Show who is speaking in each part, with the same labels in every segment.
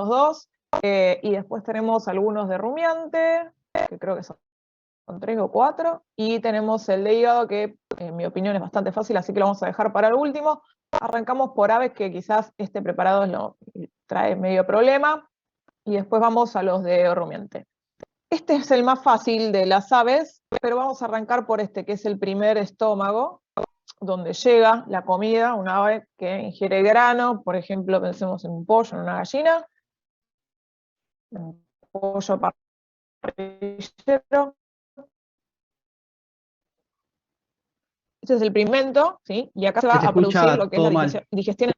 Speaker 1: dos, y después tenemos algunos de rumiante, que creo que son 3 o 4, y tenemos el de hígado, que en mi opinión es bastante fácil, así que lo vamos a dejar para el último. Arrancamos por aves, que quizás este preparado trae medio problema, y después vamos a los de rumiante. Este es el más fácil de las aves, pero vamos a arrancar por este, que es el primer estómago, donde llega la comida, una ave que ingiere grano, por ejemplo, pensemos en un pollo, en una gallina, un pollo parrillero. Este es el primero, ¿sí? Y acá se va
Speaker 2: Se te
Speaker 1: a producir
Speaker 2: escucha
Speaker 1: lo que es
Speaker 2: todo
Speaker 1: la
Speaker 2: mal.
Speaker 1: digestión.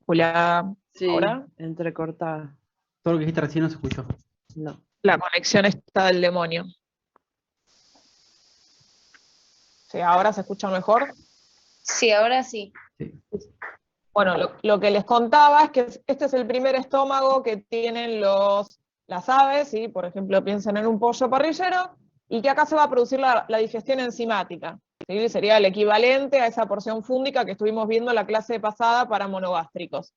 Speaker 1: Hola,
Speaker 3: Sí,
Speaker 1: ahora
Speaker 3: entrecortada.
Speaker 2: Todo lo que dijiste recién no se escuchó.
Speaker 3: No.
Speaker 1: la conexión está del demonio. Sí, ahora se escucha mejor.
Speaker 4: Sí, ahora sí.
Speaker 2: Sí.
Speaker 1: Bueno, lo que les contaba es que este es el primer estómago que tienen las aves, ¿sí? Por ejemplo, piensen en un pollo parrillero, y que acá se va a producir la digestión enzimática, ¿sí? Sería el equivalente a esa porción fúndica que estuvimos viendo en la clase pasada para monogástricos.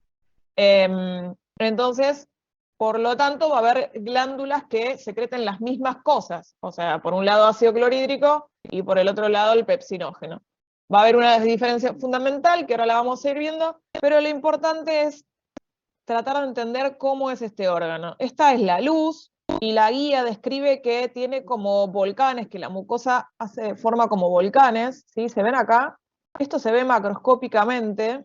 Speaker 1: Entonces, por lo tanto, va a haber glándulas que secreten las mismas cosas, o sea, por un lado ácido clorhídrico y por el otro lado el pepsinógeno. Va a haber una diferencia fundamental que ahora la vamos a ir viendo, pero lo importante es tratar de entender cómo es este órgano. Esta es la luz, y la guía describe que tiene como volcanes, que la mucosa forma como volcanes, ¿sí? ¿Se ven acá? Esto se ve macroscópicamente.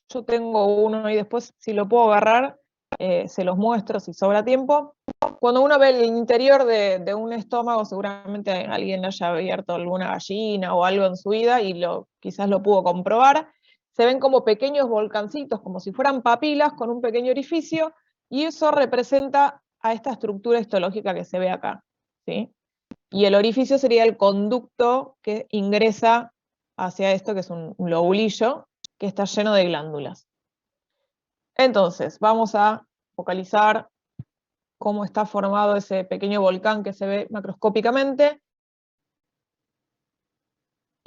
Speaker 1: Yo tengo uno y después, si lo puedo agarrar, se los muestro si sobra tiempo. Cuando uno ve el interior de un estómago, seguramente alguien haya abierto alguna gallina o algo en su vida y quizás lo pudo comprobar. Se ven como pequeños volcancitos, como si fueran papilas con un pequeño orificio, y eso representa a esta estructura histológica que se ve acá, ¿sí? Y el orificio sería el conducto que ingresa hacia esto, que es un lobulillo, que está lleno de glándulas. Entonces, vamos a focalizar cómo está formado ese pequeño volcán que se ve macroscópicamente.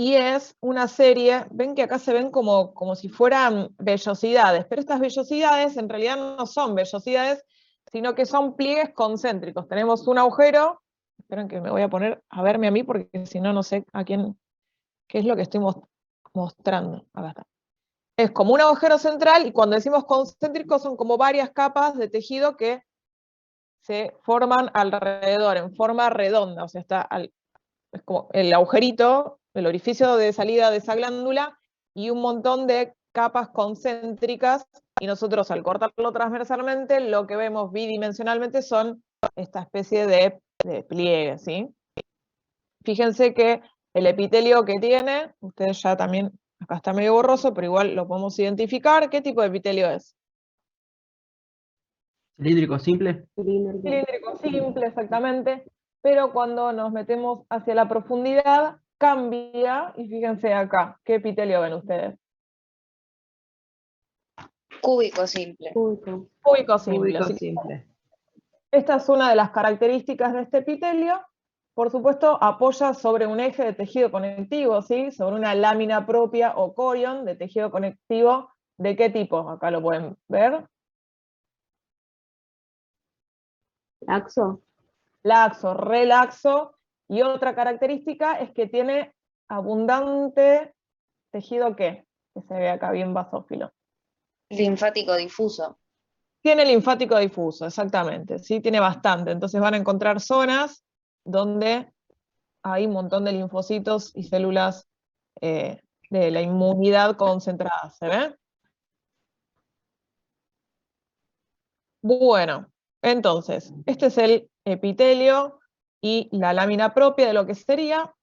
Speaker 1: Y es una serie, ven que acá se ven como si fueran vellosidades, pero estas vellosidades en realidad no son vellosidades, sino que son pliegues concéntricos. Tenemos un agujero, esperen que me voy a poner a verme a mí, porque si no, no sé qué es lo que estoy mostrando. Acá está. Es como un agujero central, y cuando decimos concéntrico son como varias capas de tejido que se forman alrededor, en forma redonda, o sea, es como el agujerito, el orificio de salida de esa glándula, y un montón de capas concéntricas, y nosotros al cortarlo transversalmente, lo que vemos bidimensionalmente son esta especie de pliegues, ¿sí? Fíjense que el epitelio que tiene, ustedes ya también, acá está medio borroso, pero igual lo podemos identificar. ¿Qué tipo de epitelio es?
Speaker 2: ¿Cilíndrico simple?
Speaker 1: Cilíndrico simple, exactamente, pero cuando nos metemos hacia la profundidad, cambia, y fíjense acá, ¿qué epitelio ven ustedes?
Speaker 4: Cúbico simple.
Speaker 1: Cúbico simple.
Speaker 3: Cúbico
Speaker 1: Así que
Speaker 3: simple.
Speaker 1: esta es una de las características de este epitelio. Por supuesto, apoya sobre un eje de tejido conectivo, ¿sí? Sobre una lámina propia o corion de tejido conectivo. ¿De qué tipo? Acá lo pueden ver.
Speaker 5: Laxo.
Speaker 1: Laxo, relaxo. Y otra característica es que tiene abundante tejido que se ve acá bien basófilo.
Speaker 4: Linfático difuso.
Speaker 1: Tiene linfático difuso, exactamente, ¿sí? Tiene bastante. Entonces van a encontrar zonas donde hay un montón de linfocitos y células de la inmunidad concentradas, ¿se ve? Bueno, entonces, este es el epitelio y la lámina propia de lo que sería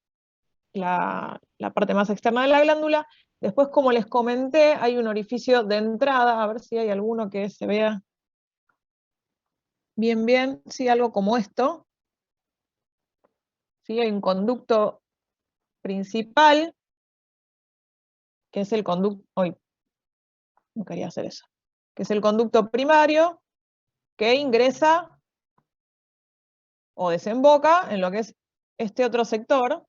Speaker 1: la parte más externa de la glándula. Después, como les comenté, hay un orificio de entrada, a ver si hay alguno que se vea bien, sí, algo como esto. Sí, hay un conducto principal, que es el conducto, hoy no quería hacer eso, que es el conducto primario, que ingresa o desemboca en lo que es este otro sector,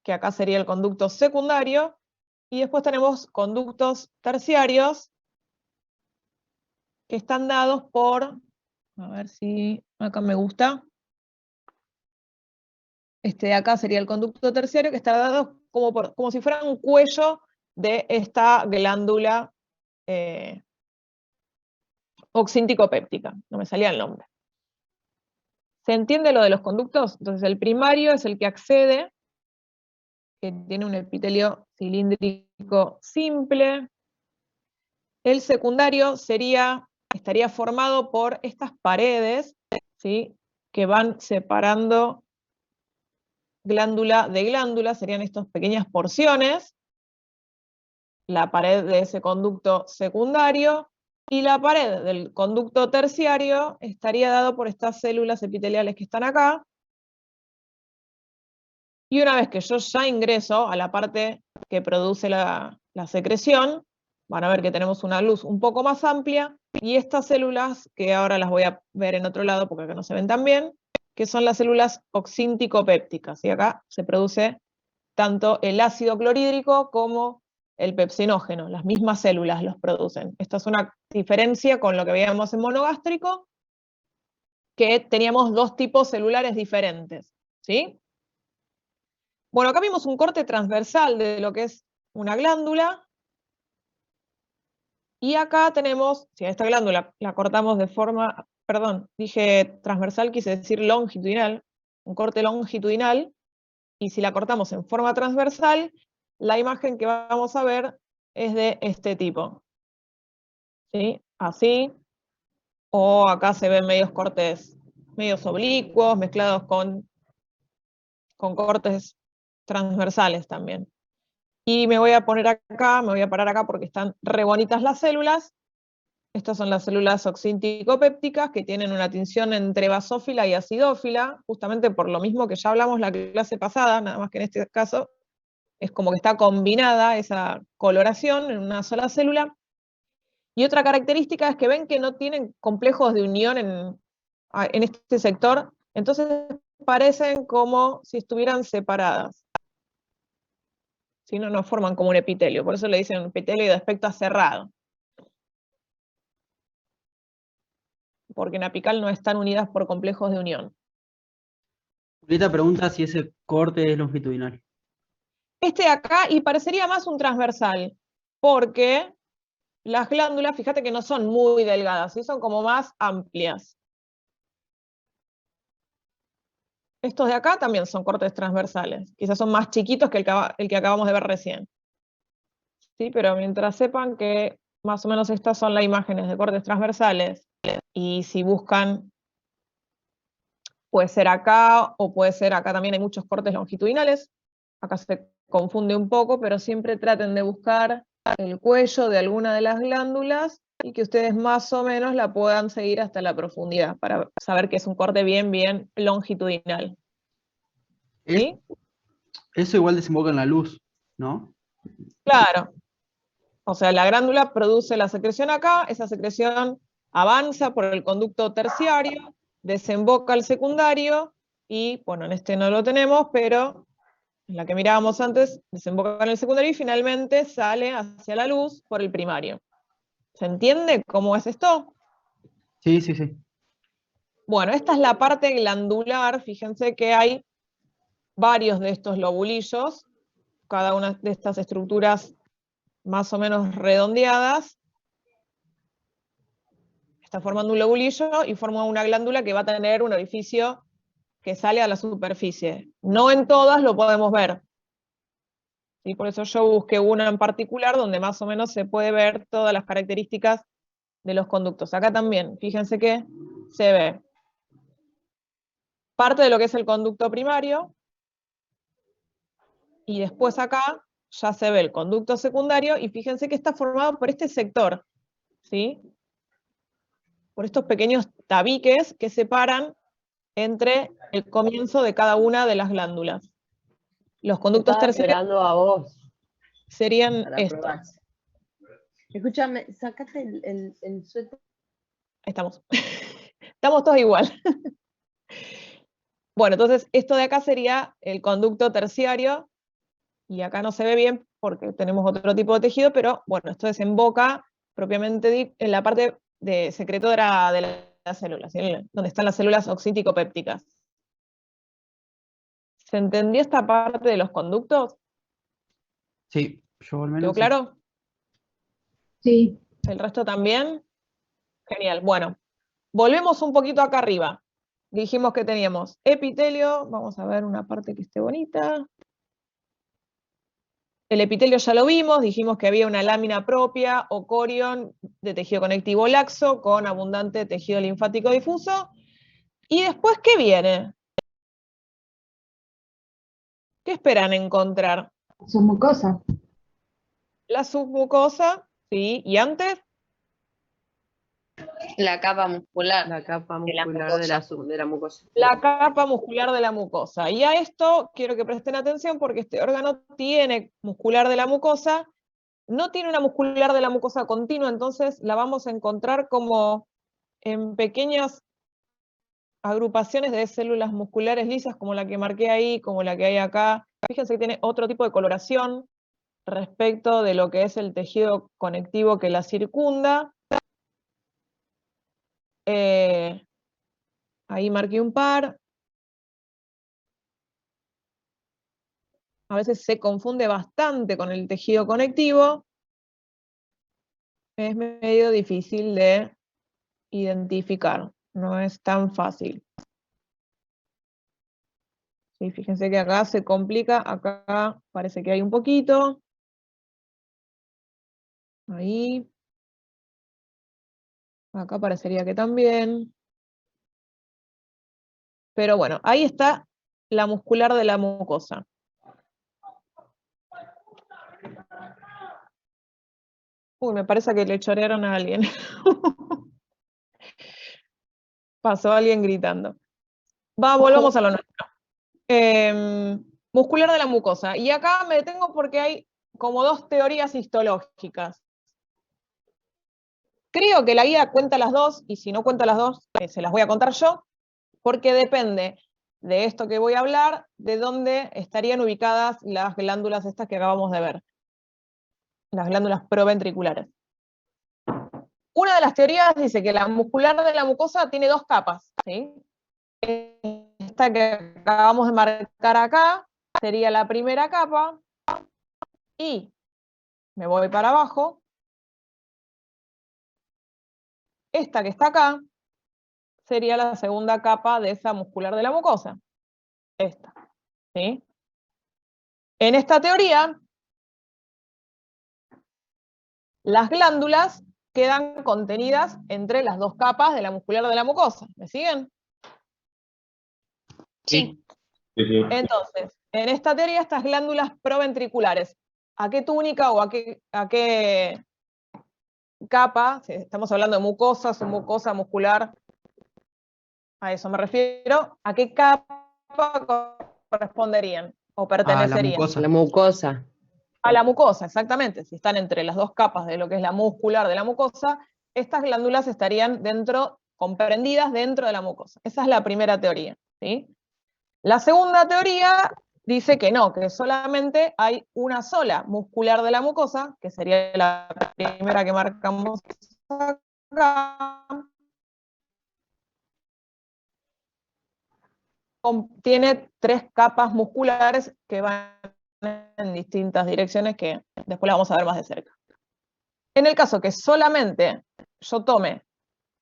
Speaker 1: que acá sería el conducto secundario, y después tenemos conductos terciarios, que están dados por, a ver si acá me gusta, este de acá sería el conducto terciario, que está dado como si fuera un cuello de esta glándula oxíntico-péptica, no me salía el nombre. ¿Se entiende lo de los conductos? Entonces el primario es el que accede, que tiene un epitelio cilíndrico simple. El secundario estaría formado por estas paredes, ¿sí?, que van separando glándula de glándula, serían estas pequeñas porciones, la pared de ese conducto secundario, y la pared del conducto terciario estaría dado por estas células epiteliales que están acá. Y una vez que yo ya ingreso a la parte que produce la secreción, van a ver que tenemos una luz un poco más amplia, y estas células, que ahora las voy a ver en otro lado porque acá no se ven tan bien, que son las células oxíntico-pépticas, y acá se produce tanto el ácido clorhídrico como el pepsinógeno, las mismas células los producen. Esta es una diferencia con lo que veíamos en monogástrico, que teníamos dos tipos celulares diferentes, ¿sí? Bueno, acá vimos un corte transversal de lo que es una glándula, y acá tenemos, si a esta glándula la cortamos de forma, perdón, dije transversal, quise decir longitudinal, un corte longitudinal, y si la cortamos en forma transversal, la imagen que vamos a ver es de este tipo, ¿sí? Así, o acá se ven medios cortes, medios oblicuos, mezclados con cortes transversales también. Y me voy a poner acá, me voy a parar acá porque están re bonitas las células. Estas son las células oxíntico-pépticas, que tienen una tinción entre basófila y acidófila, justamente por lo mismo que ya hablamos la clase pasada, nada más que en este caso es como que está combinada esa coloración en una sola célula. Y otra característica es que ven que no tienen complejos de unión en este sector, entonces parecen como si estuvieran separadas. Si no, no forman como un epitelio, por eso le dicen epitelio de aspecto cerrado. Porque en apical no están unidas por complejos de unión.
Speaker 2: Julieta pregunta si ese corte es longitudinal.
Speaker 1: Este de acá, y parecería más un transversal, porque las glándulas, fíjate que no son muy delgadas, ¿sí? Son como más amplias. Estos de acá también son cortes transversales, quizás son más chiquitos que el que acabamos de ver recién. ¿Sí? Pero mientras sepan que más o menos estas son las imágenes de cortes transversales, y si buscan, puede ser acá, o puede ser acá también hay muchos cortes longitudinales, acá se confunde un poco, pero siempre traten de buscar el cuello de alguna de las glándulas, y que ustedes más o menos la puedan seguir hasta la profundidad, para saber que es un corte bien, bien longitudinal. ¿Sí?
Speaker 2: Eso igual desemboca en la luz, ¿no?
Speaker 1: Claro. O sea, la glándula produce la secreción acá, esa secreción avanza por el conducto terciario, desemboca al secundario, y bueno, en este no lo tenemos, pero en la que mirábamos antes, desemboca en el secundario y finalmente sale hacia la luz por el primario. ¿Se entiende cómo es esto?
Speaker 2: Sí, sí, sí.
Speaker 1: Bueno, esta es la parte glandular. Fíjense que hay varios de estos lobulillos, cada una de estas estructuras más o menos redondeadas. Está formando un lobulillo y forma una glándula que va a tener un orificio que sale a la superficie. No en todas lo podemos ver. ¿Sí? Por eso yo busqué una en particular donde más o menos se puede ver todas las características de los conductos. Acá también, fíjense que se ve parte de lo que es el conducto primario, y después acá ya se ve el conducto secundario, y fíjense que está formado por este sector, ¿sí? Por estos pequeños tabiques que separan entre el comienzo de cada una de las glándulas. Los conductos
Speaker 5: Estaba
Speaker 1: terciarios
Speaker 5: esperando a vos
Speaker 1: serían
Speaker 5: para
Speaker 1: estos.
Speaker 5: probar. Escúchame, sacate el suéter.
Speaker 1: Ahí estamos. Estamos todos igual. Bueno, entonces esto de acá sería el conducto terciario, y acá no se ve bien porque tenemos otro tipo de tejido, pero bueno, esto desemboca propiamente en la parte secretora de las células, ¿sí? Donde están las células oxítico-pépticas. ¿Se entendió esta parte de los conductos?
Speaker 2: Sí, yo al menos.
Speaker 1: ¿Quedó
Speaker 2: Sí.
Speaker 1: claro?
Speaker 5: Sí.
Speaker 1: ¿El resto también? Genial. Bueno, volvemos un poquito acá arriba. Dijimos que teníamos epitelio, vamos a ver una parte que esté bonita. El epitelio ya lo vimos, dijimos que había una lámina propia o corion de tejido conectivo laxo con abundante tejido linfático difuso. ¿Y después qué viene? ¿Qué esperan encontrar?
Speaker 5: Son mucosas.
Speaker 1: La submucosa, ¿sí? ¿Y antes?
Speaker 4: La capa muscular.
Speaker 5: La capa
Speaker 4: De la
Speaker 5: muscular de la mucosa.
Speaker 1: La capa muscular de la mucosa. Y a esto quiero que presten atención porque este órgano tiene muscular de la mucosa, no tiene una muscular de la mucosa continua, entonces la vamos a encontrar como en pequeñas agrupaciones de células musculares lisas, como la que marqué ahí, como la que hay acá. Fíjense que tiene otro tipo de coloración respecto de lo que es el tejido conectivo que la circunda. Ahí marqué un par. A veces se confunde bastante con el tejido conectivo. Es medio difícil de identificar, no es tan fácil. Sí, fíjense que acá se complica, acá parece que hay un poquito. Ahí. Acá parecería que también. Pero bueno, ahí está la muscular de la mucosa. Uy, me parece que le chorearon a alguien. Pasó alguien gritando. Volvamos a lo nuestro. Muscular de la mucosa. Y acá me detengo porque hay como dos teorías histológicas. Creo que la guía cuenta las dos, y si no cuenta las dos, se las voy a contar yo, porque depende de esto que voy a hablar, de dónde estarían ubicadas las glándulas estas que acabamos de ver. Las glándulas proventriculares. Una de las teorías dice que la muscular de la mucosa tiene dos capas, ¿sí? Esta que acabamos de marcar acá sería la primera capa, y me voy para abajo. Esta que está acá sería la segunda capa de esa muscular de la mucosa. Esta, ¿sí? En esta teoría, las glándulas quedan contenidas entre las dos capas de la muscular de la mucosa. ¿Me siguen?
Speaker 4: Sí.
Speaker 1: Entonces, en esta teoría, estas glándulas proventriculares, ¿a qué túnica o a qué capa? Si estamos hablando de mucosa, submucosa, muscular, a eso me refiero. ¿A qué capa corresponderían o pertenecerían?
Speaker 2: mucosa.
Speaker 5: La mucosa.
Speaker 1: A la mucosa, exactamente. Si están entre las dos capas de lo que es la muscular de la mucosa, estas glándulas estarían comprendidas dentro de la mucosa. Esa es la primera teoría, ¿sí? La segunda teoría dice que no, que solamente hay una sola muscular de la mucosa, que sería la primera que marcamos acá. Tiene tres capas musculares que van en distintas direcciones, que después la vamos a ver más de cerca. En el caso que solamente yo tome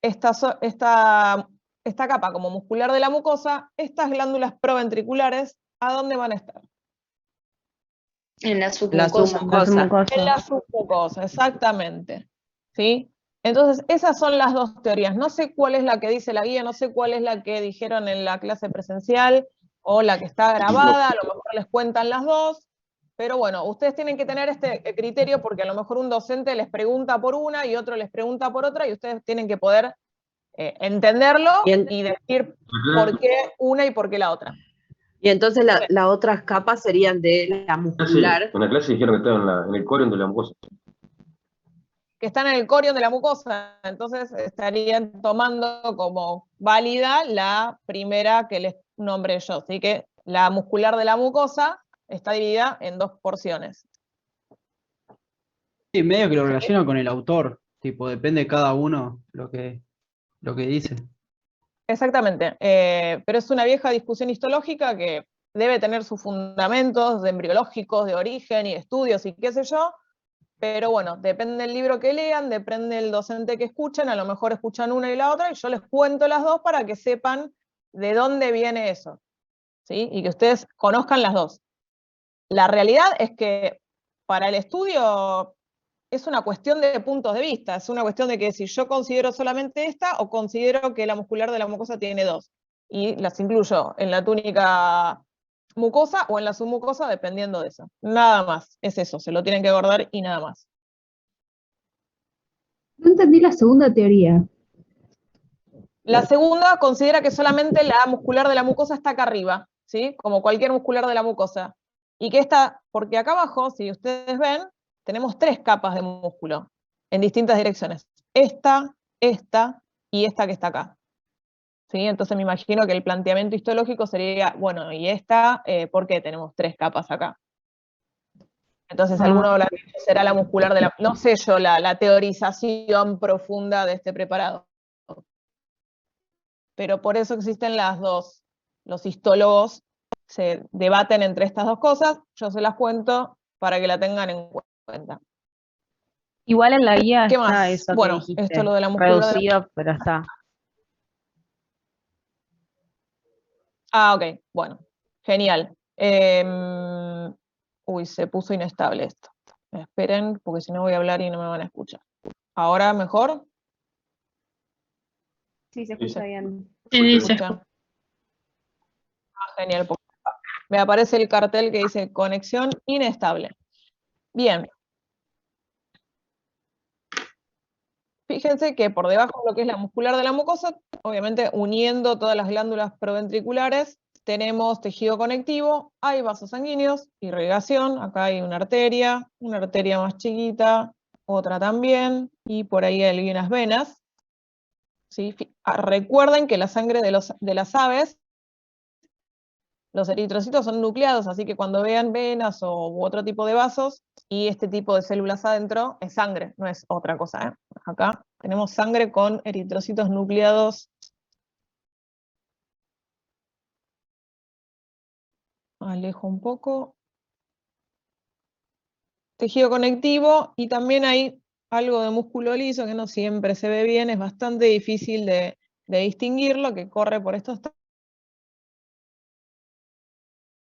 Speaker 1: esta capa como muscular de la mucosa, estas glándulas proventriculares, ¿a dónde van a estar?
Speaker 4: En la submucosa.
Speaker 1: En la submucosa, exactamente. ¿Sí? Entonces, esas son las dos teorías. No sé cuál es la que dice la guía, no sé cuál es la que dijeron en la clase presencial o la que está grabada, a lo mejor les cuentan las dos, pero bueno, ustedes tienen que tener este criterio porque a lo mejor un docente les pregunta por una y otro les pregunta por otra y ustedes tienen que poder entenderlo y decir por qué una y por qué la otra.
Speaker 5: Y entonces las otras capas serían de la muscular.
Speaker 3: En la clase dijeron que estaba en el corion de la mucosa.
Speaker 1: Que están en el corion de la mucosa, entonces estarían tomando como válida la primera que les nombré yo. Así que la muscular de la mucosa está dividida en dos porciones.
Speaker 2: Sí, medio que lo relaciona con el autor. Tipo, depende de cada uno lo que dice.
Speaker 1: Exactamente, pero es una vieja discusión histológica que debe tener sus fundamentos embriológicos, de origen y estudios y qué sé yo, pero bueno, depende del libro que lean, depende del docente que escuchen, a lo mejor escuchan una y la otra, y yo les cuento las dos para que sepan de dónde viene eso, ¿sí? Y que ustedes conozcan las dos. La realidad es que para el estudio es una cuestión de puntos de vista, es una cuestión de que si yo considero solamente esta o considero que la muscular de la mucosa tiene dos, y las incluyo en la túnica mucosa o en la submucosa dependiendo de eso. Nada más, es eso, se lo tienen que guardar y nada más.
Speaker 6: No entendí la segunda teoría.
Speaker 1: La segunda considera que solamente la muscular de la mucosa está acá arriba, ¿sí? Como cualquier muscular de la mucosa. Y que esta, porque acá abajo, si ustedes ven, tenemos 3 capas de músculo en distintas direcciones. Esta y esta que está acá. ¿Sí? Entonces me imagino que el planteamiento histológico sería, bueno, y esta, ¿por qué tenemos 3 capas acá? Entonces alguno habla que será la muscular de la... No sé yo la teorización profunda de este preparado. Pero por eso existen las dos. Los histólogos se debaten entre estas dos cosas, yo se las cuento para que la tengan en cuenta.
Speaker 7: Igual en la guía
Speaker 1: ¿Qué
Speaker 7: está
Speaker 1: más?
Speaker 7: eso que
Speaker 1: Bueno,
Speaker 7: dijiste,
Speaker 1: esto es lo de la muscular de la...
Speaker 7: reducido, pero está.
Speaker 1: Ah, ok, bueno, genial. Uy, se puso inestable esto. Esperen, porque si no voy a hablar y no me van a escuchar. ¿Ahora mejor?
Speaker 7: Sí, se escucha bien.
Speaker 4: Sí, dice.
Speaker 1: ¿Escucha? Ah, genial. Me aparece el cartel que dice conexión inestable. Bien. Fíjense que por debajo de lo que es la muscular de la mucosa, obviamente uniendo todas las glándulas proventriculares, tenemos tejido conectivo, hay vasos sanguíneos, irrigación, acá hay una arteria más chiquita, otra también, y por ahí hay unas venas. ¿Sí? Recuerden que la sangre de las aves, los eritrocitos son nucleados, así que cuando vean venas u otro tipo de vasos y este tipo de células adentro, es sangre, no es otra cosa. Acá tenemos sangre con eritrocitos nucleados. Alejo un poco. Tejido conectivo, y también hay algo de músculo liso que no siempre se ve bien, es bastante difícil de distinguirlo, que corre por estos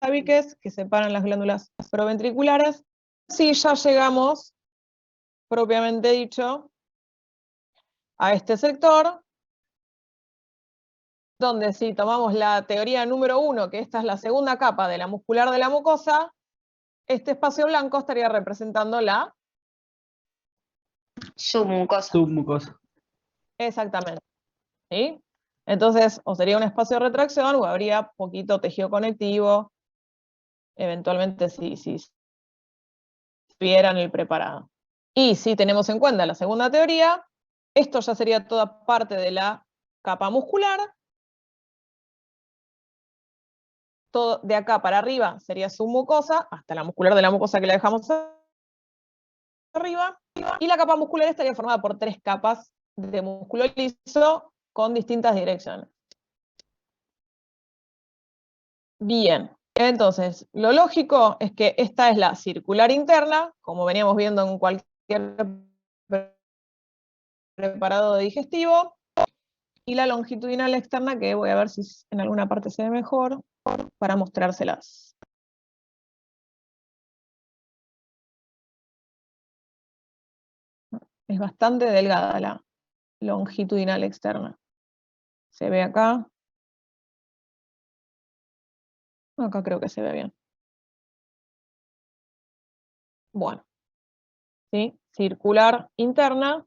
Speaker 1: tabiques que separan las glándulas proventriculares. Si ya llegamos, propiamente dicho, a este sector, donde si tomamos la teoría número 1, que esta es la segunda capa de la muscular de la mucosa, este espacio blanco estaría representando la...
Speaker 4: Submucosa.
Speaker 2: Submucosa.
Speaker 1: Exactamente. ¿Sí? Entonces, o sería un espacio de retracción, o habría poquito tejido conectivo, eventualmente si vieran el preparado. Y si tenemos en cuenta la segunda teoría, esto ya sería toda parte de la capa muscular. Todo de acá para arriba sería submucosa, hasta la muscular de la mucosa que la dejamos arriba, y la capa muscular estaría formada por 3 capas de músculo liso con distintas direcciones. Bien, entonces, lo lógico es que esta es la circular interna, como veníamos viendo en cualquier preparado digestivo, y la longitudinal externa, que voy a ver si en alguna parte se ve mejor, para mostrárselas. Es bastante delgada la longitudinal externa. Se ve acá. Acá creo que se ve bien. Bueno, ¿sí? Circular interna,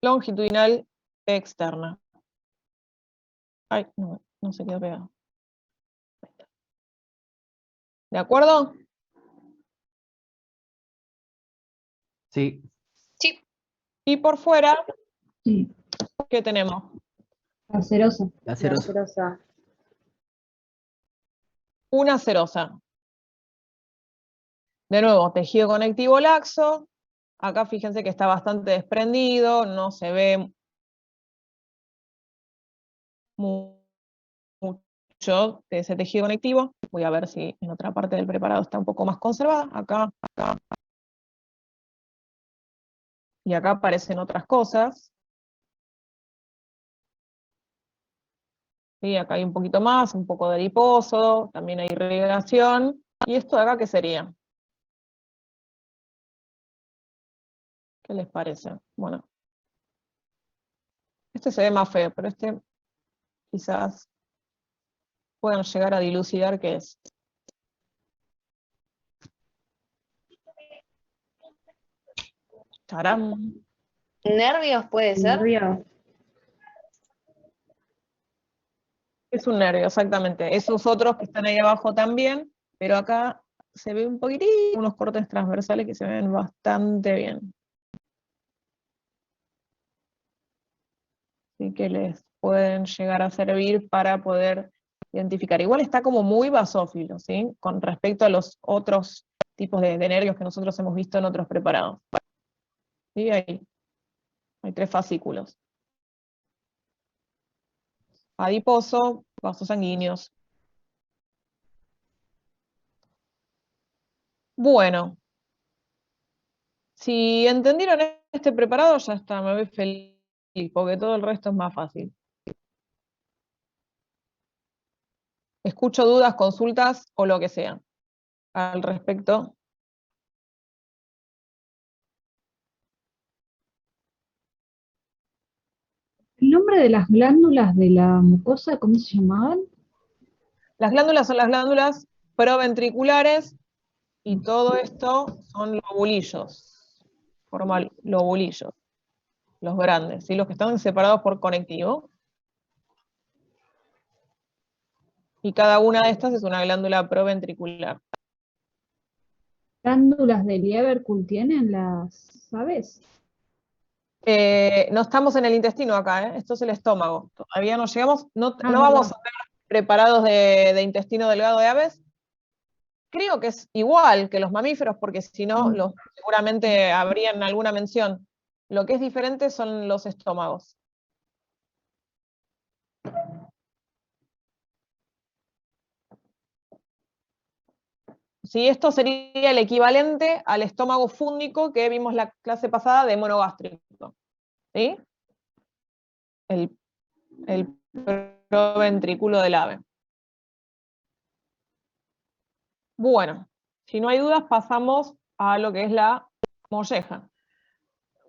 Speaker 1: longitudinal externa. Ay, no se quedó pegado. ¿De acuerdo?
Speaker 2: Sí.
Speaker 4: Sí.
Speaker 1: Y por fuera,
Speaker 6: Sí,
Speaker 1: ¿qué tenemos?
Speaker 6: acerosa.
Speaker 2: La cerosa.
Speaker 7: Cerosa.
Speaker 1: Una serosa. De nuevo, tejido conectivo laxo, Acá fíjense que está bastante desprendido, no se ve mucho de ese tejido conectivo. Voy a ver si en otra parte del preparado está un poco más conservada. Acá. Y acá aparecen otras cosas. ¿Sí? Acá hay un poquito más, un poco de adiposo, también hay irrigación. ¿Y esto de acá qué sería? ¿Qué les parece? Bueno, este se ve más feo, pero este quizás puedan llegar a dilucidar qué es. Tarán.
Speaker 4: ¿Nervios puede ser?
Speaker 6: Nervio.
Speaker 1: Es un nervio, exactamente. Esos otros que están ahí abajo también, pero acá se ve un poquitín, unos cortes transversales que se ven bastante bien. Así que les pueden llegar a servir para poder identificar. Igual está como muy basófilo, ¿sí? Con respecto a los otros tipos de nervios que nosotros hemos visto en otros preparados. ¿Sí? Hay 3 fascículos. Adiposo, vasos sanguíneos. Bueno, si entendieron este preparado, ya está, me voy feliz, porque todo el resto es más fácil. Escucho dudas, consultas o lo que sea al respecto.
Speaker 6: ¿El nombre de las glándulas de la mucosa, cómo se llamaban?
Speaker 1: Las glándulas son las glándulas proventriculares y todo esto son lobulillos. Forma lobulillos, los grandes, ¿sí? Los que están separados por conectivo. Y cada una de estas es una glándula proventricular.
Speaker 6: ¿Glándulas de Lieberkühn tienen las aves?
Speaker 1: No estamos en el intestino acá, ¿eh? Esto es el estómago. Todavía no llegamos, no
Speaker 6: Ah,
Speaker 1: vamos
Speaker 6: verdad.
Speaker 1: a ver preparados de intestino delgado de aves. Creo que es igual que los mamíferos, porque si no, seguramente habrían alguna mención. Lo que es diferente son los estómagos. Sí, esto sería el equivalente al estómago fúndico que vimos la clase pasada de monogástrico. ¿Sí? El proventrículo del ave. Bueno, si no hay dudas, pasamos a lo que es la molleja.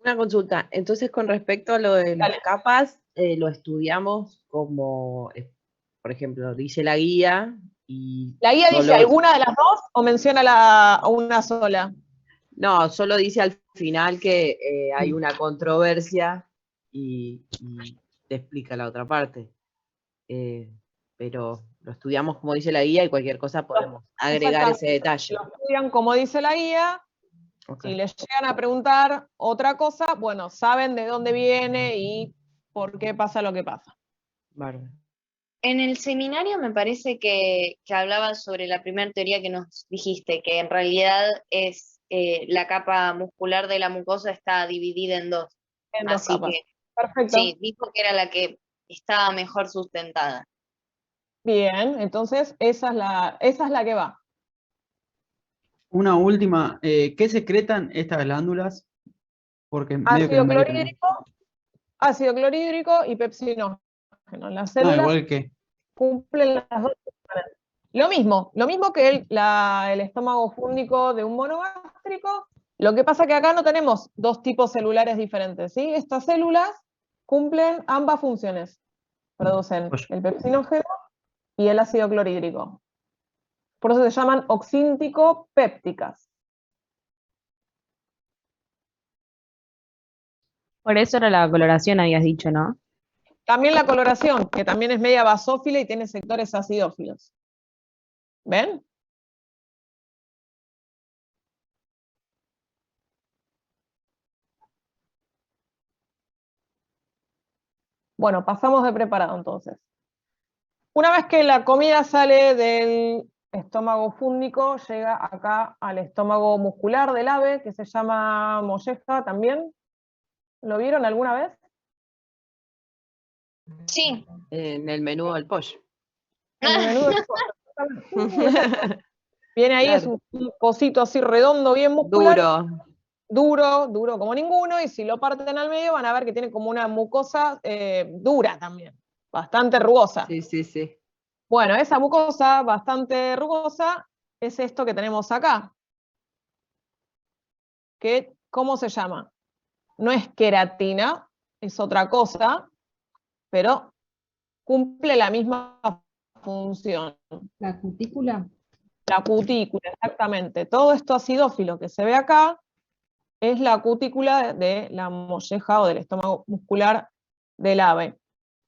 Speaker 5: Una consulta. Entonces, con respecto a lo de las
Speaker 1: Dale.
Speaker 5: capas, lo estudiamos como, por ejemplo, dice la guía y
Speaker 1: ¿La guía dice
Speaker 5: solo,
Speaker 1: alguna de las dos o menciona una sola?
Speaker 5: no, solo dice al final que hay una controversia y te explica la otra parte. Pero lo estudiamos como dice la guía y cualquier cosa podemos agregar ese detalle.
Speaker 1: Lo estudian como dice la guía.
Speaker 5: Ok.
Speaker 1: Si les llegan a preguntar otra cosa, bueno, saben de dónde viene y por qué pasa lo que pasa.
Speaker 5: Bárbaro.
Speaker 4: En el seminario me parece que hablaba sobre la primera teoría que nos dijiste, que en realidad es la capa muscular de la mucosa está dividida en dos.
Speaker 1: En 2
Speaker 4: Así
Speaker 1: capas.
Speaker 4: que
Speaker 1: Perfecto.
Speaker 4: sí, dijo que era la que estaba mejor sustentada.
Speaker 1: Bien, entonces esa es la que va.
Speaker 2: Una última, ¿qué secretan estas glándulas? Porque medio que no.
Speaker 1: Ácido clorhídrico y pepsinógeno. Las
Speaker 2: No,
Speaker 1: células
Speaker 2: igual que.
Speaker 1: cumplen las dos funciones. Lo mismo que el estómago fúndico de un monogástrico. Lo que pasa que acá no tenemos dos tipos celulares diferentes, ¿sí? Estas células cumplen ambas funciones. Producen el pepsinógeno y el ácido clorhídrico. Por eso se llaman oxíntico-pépticas.
Speaker 7: Por eso era la coloración, habías dicho, ¿no?
Speaker 1: También la coloración, que también es media basófila y tiene sectores acidófilos. ¿Ven? Bueno, pasamos de preparado entonces. Una vez que la comida sale del estómago fúndico llega acá al estómago muscular del ave, que se llama molleja también. ¿Lo vieron alguna vez?
Speaker 4: Sí.
Speaker 5: En el menú del pollo.
Speaker 1: En el menú de viene ahí, es
Speaker 5: Claro.
Speaker 1: un cosito así redondo, bien muscular.
Speaker 5: Duro.
Speaker 1: Duro como ninguno, y si lo parten al medio van a ver que tiene como una mucosa dura también, bastante rugosa.
Speaker 5: Sí.
Speaker 1: Bueno, esa mucosa bastante rugosa es esto que tenemos acá. Que, ¿cómo se llama? No es queratina, es otra cosa, pero cumple la misma función.
Speaker 6: La cutícula.
Speaker 1: La cutícula, exactamente. Todo esto acidófilo que se ve acá es la cutícula de la molleja o del estómago muscular del ave.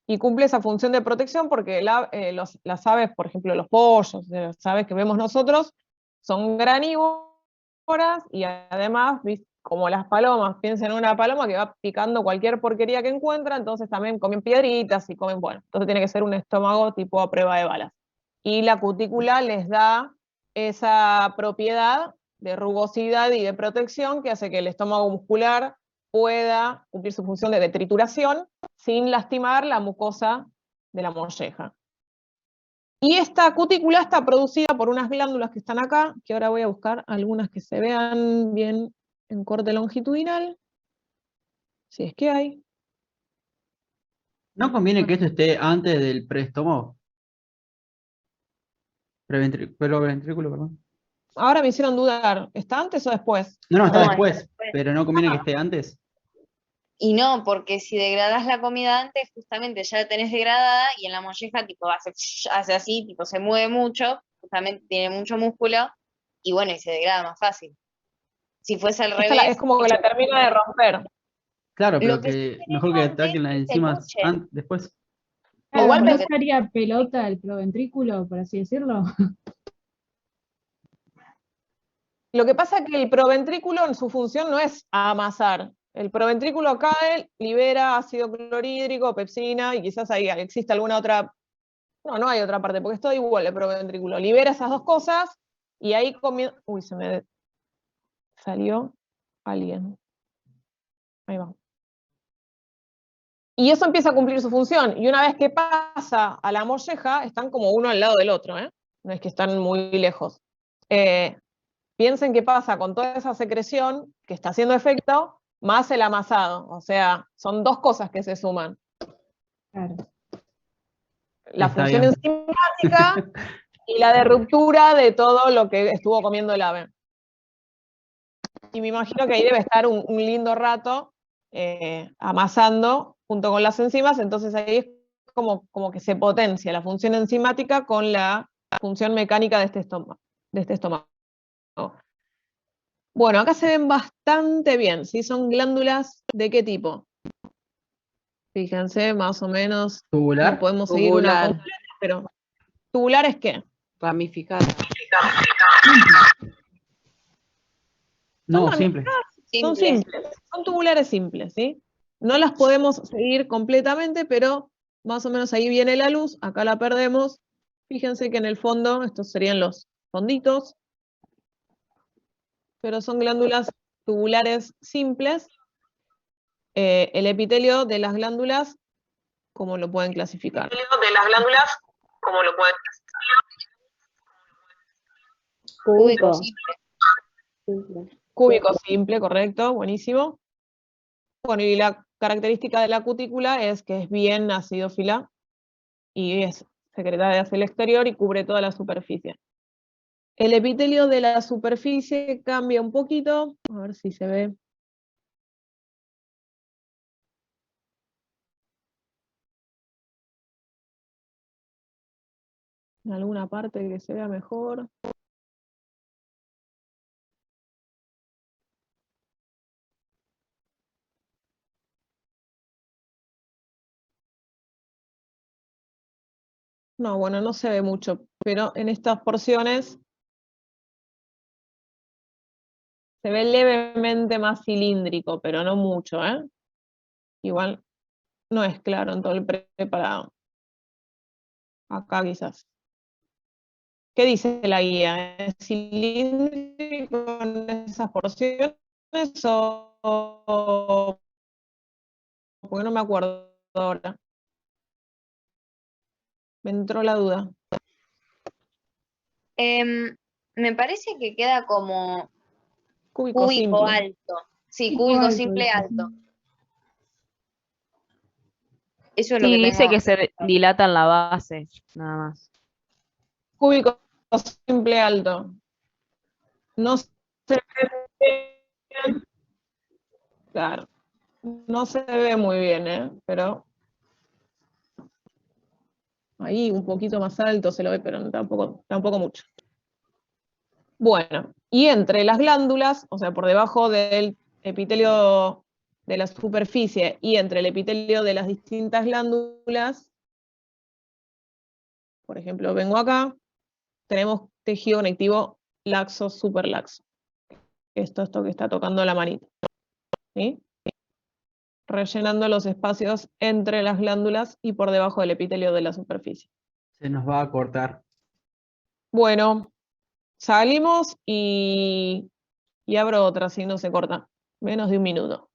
Speaker 1: Y cumple esa función de protección porque las aves, por ejemplo, los pollos, las aves que vemos nosotros, son granívoras y además, como las palomas, piensen en una paloma que va picando cualquier porquería que encuentra, entonces también comen piedritas y comen, bueno, entonces tiene que ser un estómago tipo a prueba de balas. Y la cutícula les da esa propiedad de rugosidad y de protección que hace que el estómago muscular pueda cumplir su función de trituración sin lastimar la mucosa de la molleja. Y esta cutícula está producida por unas glándulas que están acá, que ahora voy a buscar algunas que se vean bien en corte longitudinal, si es que hay.
Speaker 2: ¿No conviene que esto esté antes del preestómago? Ventrículo, perdón.
Speaker 1: Ahora me hicieron dudar, ¿está antes o después?
Speaker 2: No, está
Speaker 4: No,
Speaker 2: después, pero ¿no conviene que esté antes?
Speaker 4: Y no, porque si degradás la comida antes, justamente ya la tenés degradada y en la molleja tipo hace así, tipo se mueve mucho, justamente tiene mucho músculo y bueno, y se degrada más fácil. Si fuese al
Speaker 1: Es
Speaker 4: revés,
Speaker 1: como que la termina de romper.
Speaker 2: Claro,
Speaker 4: lo
Speaker 2: pero
Speaker 4: que sí
Speaker 2: que
Speaker 4: tenés
Speaker 2: mejor que
Speaker 4: antes
Speaker 2: ataquen las
Speaker 4: es el
Speaker 2: enzimas
Speaker 4: buche.
Speaker 2: después.
Speaker 6: Claro,
Speaker 1: Igual
Speaker 6: ¿no
Speaker 4: Lo que
Speaker 6: estaría pelota el proventrículo, por así decirlo?
Speaker 1: Lo que pasa es que el proventrículo en su función no es amasar. El proventrículo cae, libera ácido clorhídrico, pepsina, y quizás ahí existe alguna otra. No hay otra parte, porque es todo igual el proventrículo. Libera esas dos cosas y ahí comienza. Uy, se me salió alguien. Ahí va. Y eso empieza a cumplir su función. Y una vez que pasa a la molleja, están como uno al lado del otro, ¿eh? No es que están muy lejos. Piensen qué pasa con toda esa secreción que está haciendo efecto, más el amasado. O sea, son dos cosas que se suman.
Speaker 6: Claro.
Speaker 1: La
Speaker 2: Está
Speaker 1: función
Speaker 2: bien.
Speaker 1: enzimática y la de ruptura de todo lo que estuvo comiendo el ave. Y me imagino que ahí debe estar un lindo rato amasando junto con las enzimas, entonces ahí es como que se potencia la función enzimática con la función mecánica de este estómago. Bueno, acá se ven bastante bien, ¿sí? Son glándulas ¿de qué tipo? Fíjense, más o menos, no
Speaker 2: ¿Tubular?
Speaker 1: podemos seguir una completa, pero ¿tubular es qué?
Speaker 5: Ramificada.
Speaker 2: No,
Speaker 1: Son
Speaker 2: simple.
Speaker 1: Son
Speaker 4: simple.
Speaker 1: simples, son tubulares simples, ¿sí? No las podemos seguir completamente, pero más o menos ahí viene la luz, acá la perdemos. Fíjense que en el fondo, estos serían los fonditos, pero son glándulas tubulares simples. El epitelio de las glándulas, ¿cómo lo pueden clasificar? El epitelio de las glándulas, ¿cómo lo pueden
Speaker 4: Cúbico
Speaker 7: Cúbico.
Speaker 4: simple.
Speaker 1: Cúbico simple, correcto, buenísimo. Bueno, y la característica de la cutícula es que es bien acidófila y es secretada hacia el exterior y cubre toda la superficie. El epitelio de la superficie cambia un poquito, a ver si se ve. En alguna parte que se vea mejor. No, bueno, no se ve mucho, pero en estas porciones se ve levemente más cilíndrico, pero no mucho, ¿eh? Igual no es claro en todo el preparado. Acá quizás. ¿Qué dice la guía? ¿Es cilíndrico en esas porciones o...? Porque no me acuerdo ahora. Me entró la duda.
Speaker 4: Me parece que queda como
Speaker 1: Cúbico
Speaker 4: cúbico
Speaker 1: simple.
Speaker 4: alto. Sí,
Speaker 6: Cúbico
Speaker 4: cúbico
Speaker 6: alto,
Speaker 4: simple
Speaker 6: dice.
Speaker 4: alto. Eso es lo
Speaker 7: Sí,
Speaker 4: que
Speaker 7: dice
Speaker 4: tengo.
Speaker 7: que se dilata en la base, nada más.
Speaker 1: Cúbico simple alto. No se ve muy bien. Claro. No se ve muy bien, pero ahí un poquito más alto se lo ve, pero tampoco mucho. Bueno, y entre las glándulas, o sea, por debajo del epitelio de la superficie y entre el epitelio de las distintas glándulas, por ejemplo, vengo acá, tenemos tejido conectivo laxo, superlaxo. Esto que está tocando la manita. ¿Sí? Rellenando los espacios entre las glándulas y por debajo del epitelio de la superficie.
Speaker 2: Se nos va a cortar.
Speaker 1: Bueno, salimos y abro otra, si no se corta. Menos de un minuto.